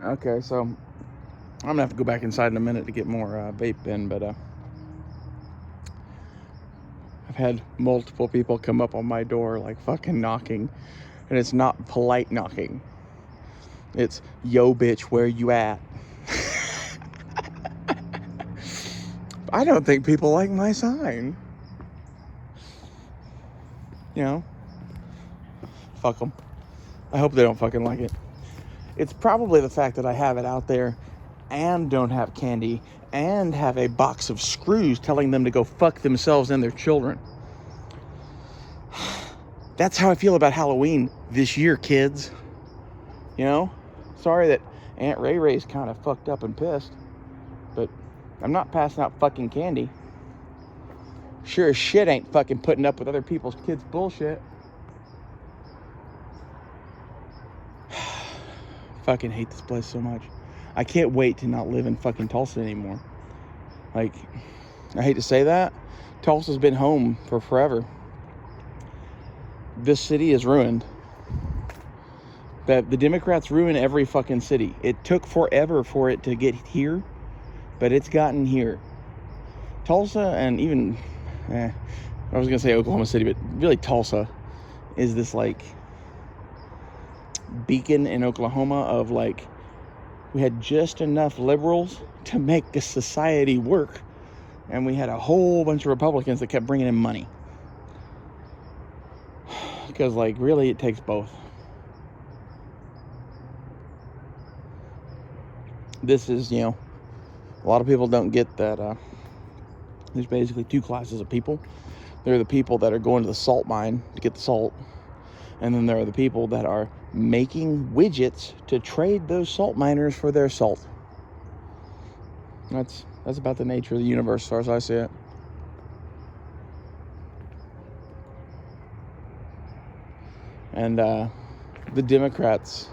Okay, so I'm gonna have to go back inside in a minute to get more vape in, but I've had multiple people come up on my door like fucking knocking, and it's not polite knocking. It's, yo bitch, where you at? I don't think people like my sign. You know? Fuck them. I hope they don't fucking like it. It's probably the fact that I have it out there and don't have candy and have a box of screws telling them to go fuck themselves and their children. That's how I feel about Halloween this year, kids. You know? Sorry that Aunt Ray Ray's kind of fucked up and pissed, but I'm not passing out fucking candy. Sure as shit ain't fucking putting up with other people's kids' bullshit. Fucking hate this place so much. I can't wait to not live in fucking Tulsa anymore. Like, I hate to say that. Tulsa's been home for forever. This city is ruined. That the Democrats ruin every fucking city. It took forever for it to get here, but it's gotten here. Tulsa and even, I was gonna say Oklahoma City, but really Tulsa is this like beacon in Oklahoma of like, we had just enough liberals to make the society work, and we had a whole bunch of Republicans that kept bringing in money. Because like really it takes both. This is, you know, a lot of people don't get that there's basically two classes of people. There are the people that are going to the salt mine to get the salt, and then there are the people that are making widgets to trade those salt miners for their salt. That's about the nature of the universe as far as I see it. And the Democrats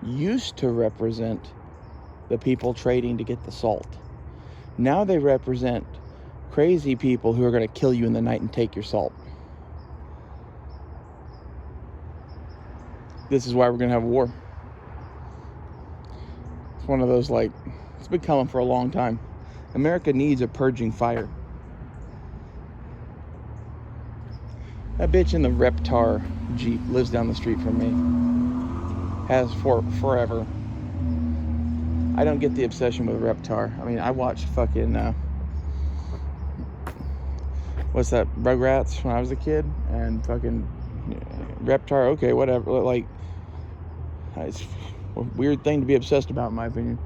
used to represent the people trading to get the salt. Now they represent crazy people who are going to kill you in the night and take your salt. This is why we're going to have a war. It's one of those, like, it's been coming for a long time. America needs a purging fire. That bitch in the Reptar Jeep lives down the street from me. Has for forever. I don't get the obsession with Reptar. I mean, I watched fucking, what's that, Rugrats when I was a kid, and fucking Reptar, okay, whatever. Like, it's a weird thing to be obsessed about, in my opinion.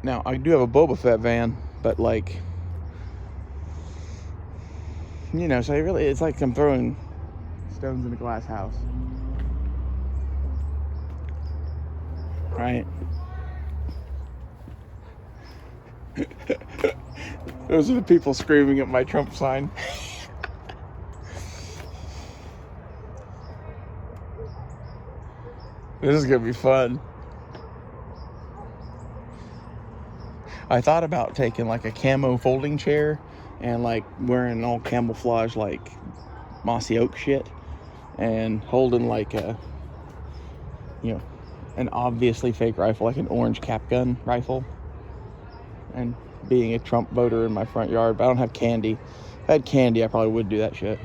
Now, I do have a Boba Fett van, but like, you know, so it's like I'm throwing stones in a glass house. Right? Those are the people screaming at my Trump sign. This is gonna be fun. I thought about taking like a camo folding chair and like wearing all camouflage like mossy oak shit and holding like a, you know, an obviously fake rifle, like an orange cap gun rifle, and being a Trump voter in my front yard. But I don't have candy. If I had candy, I probably would do that shit.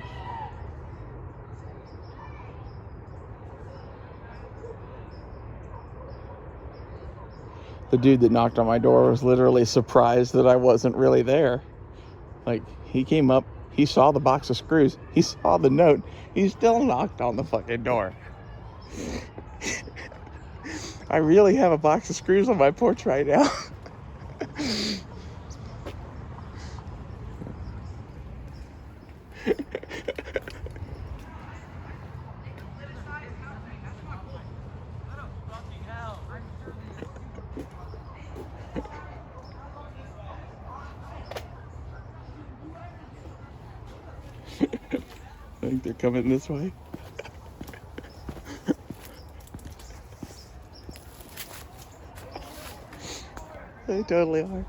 The dude that knocked on my door was literally surprised that I wasn't really there. Like, he came up, he saw the box of screws, he saw the note, he still knocked on the fucking door. I really have a box of screws on my porch right now. I think they're coming this way. They totally are.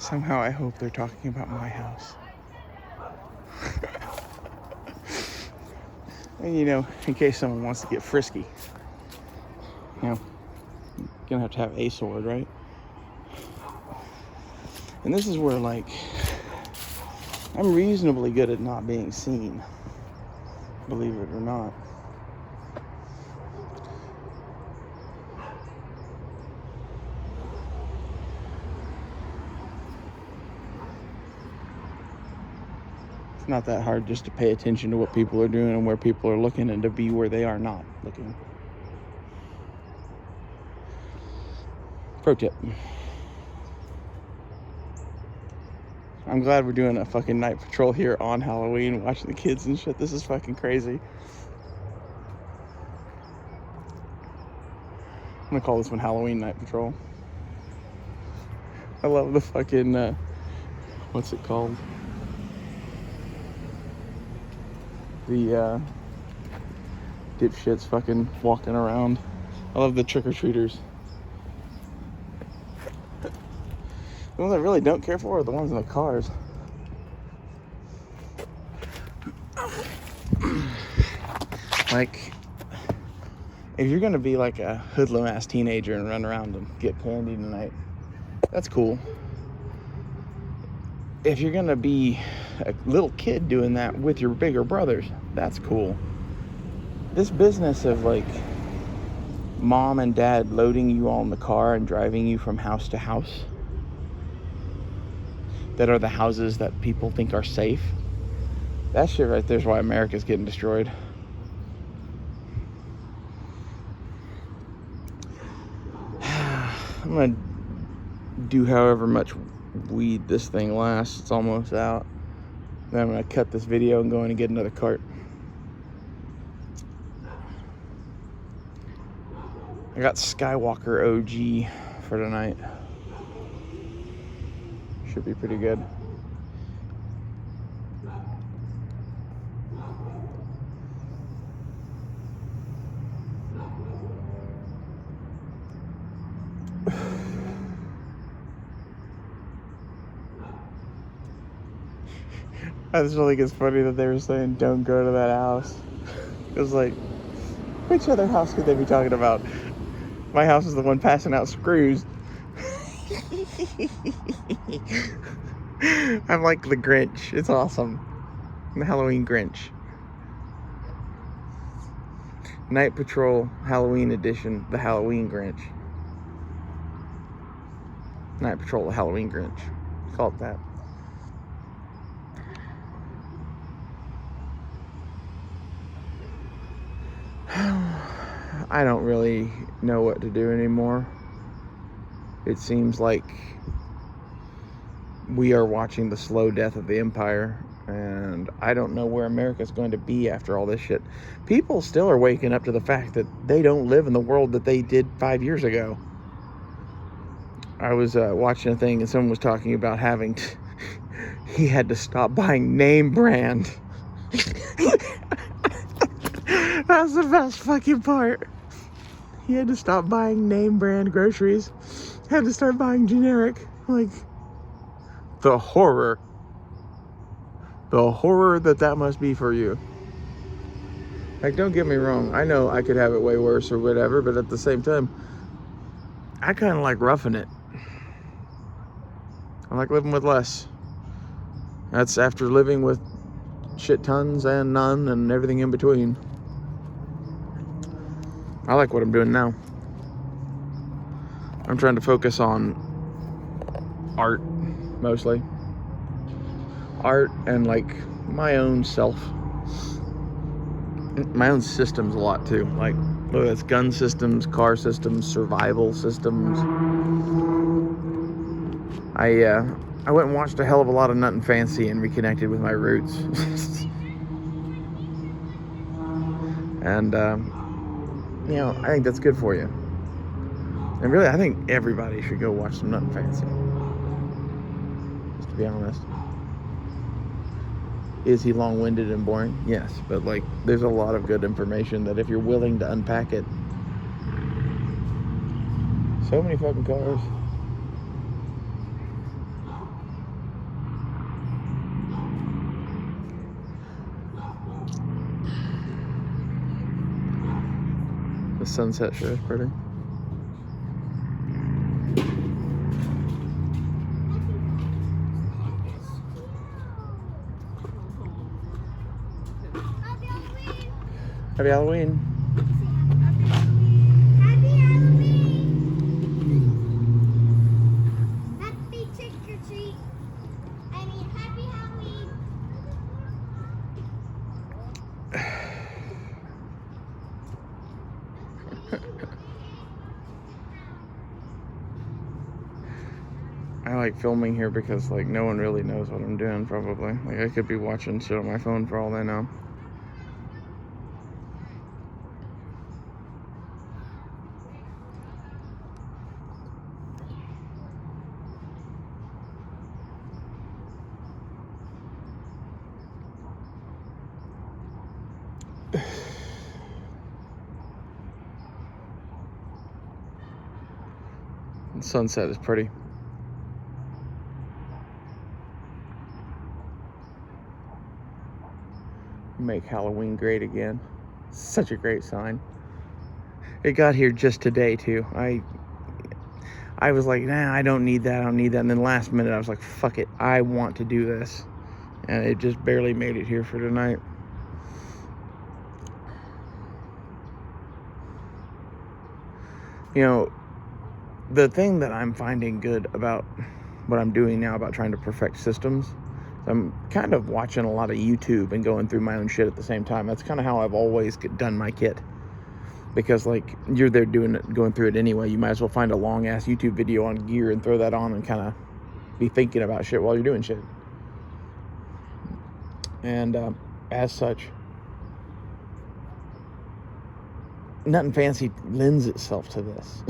Somehow I hope they're talking about my house. And you know, in case someone wants to get frisky, you know, you're gonna have to have a sword, right? And this is where, like, I'm reasonably good at not being seen, believe it or not. It's not that hard just to pay attention to what people are doing and where people are looking, and to be where they are not looking. Pro tip. I'm glad we're doing a fucking night patrol here on Halloween, watching the kids and shit. This is fucking crazy. I'm gonna call this one Halloween Night Patrol. I love the fucking, what's it called? The, dipshits fucking walking around. I love the trick-or-treaters. The ones I really don't care for are the ones in the cars. Like, if you're gonna be like a hoodlum ass teenager and run around and get candy tonight, that's cool. If you're gonna be a little kid doing that with your bigger brothers, that's cool. This business of like mom and dad loading you all in the car and driving you from house to house, that are the houses that people think are safe, that shit right there is why America's getting destroyed. I'm gonna do however much weed this thing lasts. It's almost out. Then I'm gonna cut this video and go in and get another cart. I got Skywalker OG for tonight. Should be pretty good. I just think it's funny that they were saying don't go to that house. It was like, which other house could they be talking about? My house is the one passing out screws. I'm like the Grinch. It's awesome. I'm the Halloween Grinch. Night Patrol Halloween Edition, the Halloween Grinch. Night Patrol, the Halloween Grinch. Call it that. I don't really know what to do anymore. It seems like we are watching the slow death of the empire, and I don't know where America's going to be after all this shit. People still are waking up to the fact that they don't live in the world that they did 5 years ago. I was watching a thing and someone was talking about having he had to stop buying name brand. That's the best fucking part. He had to stop buying name brand groceries. Had to start buying generic. Like, the horror. The horror that must be for you. Like, don't get me wrong. I know I could have it way worse or whatever, but at the same time, I kind of like roughing it. I like living with less. That's after living with shit tons and none and everything in between. I like what I'm doing now. I'm trying to focus on art, mostly. Art and, like, my own self. My own systems a lot, too. Like, whether it's gun systems, car systems, survival systems. I went and watched a hell of a lot of Nuttin' Fancy and reconnected with my roots. And, you know, I think that's good for you. And really, I think everybody should go watch some Nuttin' Fancy. Just to be honest. Is he long-winded and boring? Yes, but, like, there's a lot of good information that if you're willing to unpack it. So many fucking cars. sunset sure is pretty. Happy Halloween. Happy Halloween. Happy trick or treat. I mean, happy Halloween. I like filming here because like no one really knows what I'm doing probably. Like I could be watching shit on my phone for all they know. The sunset is pretty. Make Halloween great again. Such a great sign. It got here just today too. I was like, nah, I don't need that, And then last minute I was like, fuck it, I want to do this. And it just barely made it here for tonight. You know, the thing that I'm finding good about what I'm doing now about trying to perfect systems, I'm kind of watching a lot of YouTube and going through my own shit at the same time. That's kind of how I've always done my kit. Because like you're there going through it anyway, you might as well find a long ass YouTube video on gear and throw that on and kind of be thinking about shit while you're doing shit. And as such, Nothing Fancy lends itself to this.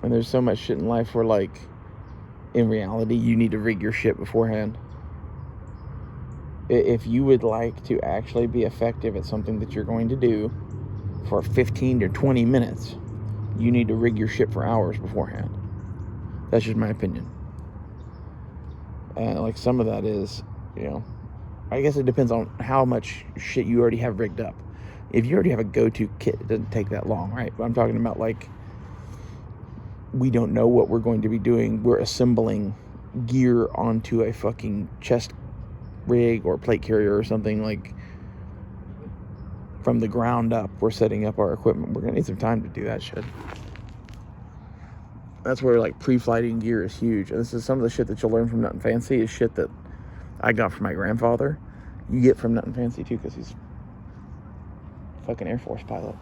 And there's so much shit in life where, like, in reality, you need to rig your shit beforehand. If you would like to actually be effective at something that you're going to do for 15 to 20 minutes, you need to rig your shit for hours beforehand. That's just my opinion. And, like, some of that is, you know, I guess it depends on how much shit you already have rigged up. If you already have a go-to kit, it doesn't take that long, right? But I'm talking about, like, we don't know what we're going to be doing. We're assembling gear onto a fucking chest rig or plate carrier or something, like, from the ground up. We're setting up our equipment. We're going to need some time to do that shit. That's where, like, pre-flighting gear is huge. And this is some of the shit that you'll learn from Nothing Fancy is shit that I got from my grandfather. You get from Nothing Fancy, too, because he's a fucking Air Force pilot.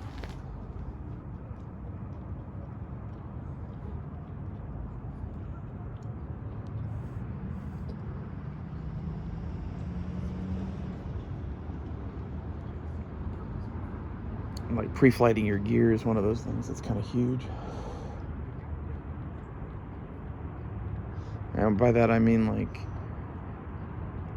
Like, pre-flighting your gear is one of those things that's kind of huge. And by that I mean, like,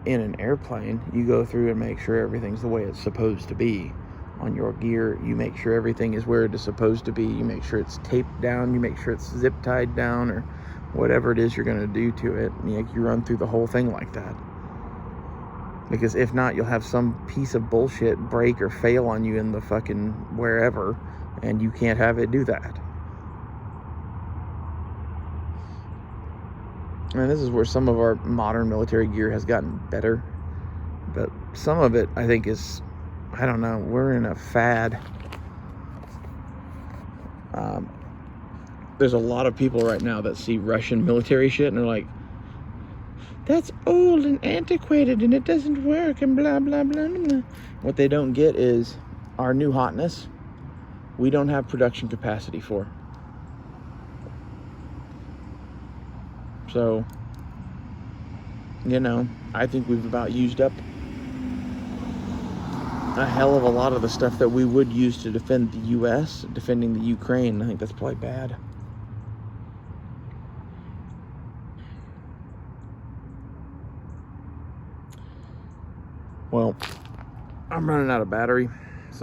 in an airplane, you go through and make sure everything's the way it's supposed to be. On your gear, you make sure everything is where it is supposed to be. You make sure it's taped down. You make sure it's zip tied down, or whatever it is you're going to do to it. And you run through the whole thing like that. Because if not, you'll have some piece of bullshit break or fail on you in the fucking wherever, and you can't have it do that. And this is where some of our modern military gear has gotten better. But some of it, I think, is, I don't know, we're in a fad. There's a lot of people right now that see Russian military shit and they're like, that's old and antiquated and it doesn't work and blah, blah, blah, blah. What they don't get is our new hotness, we don't have production capacity for. So, you know, I think we've about used up a hell of a lot of the stuff that we would use to defend the U.S., defending the Ukraine. I think that's probably bad. Well, I'm running out of battery.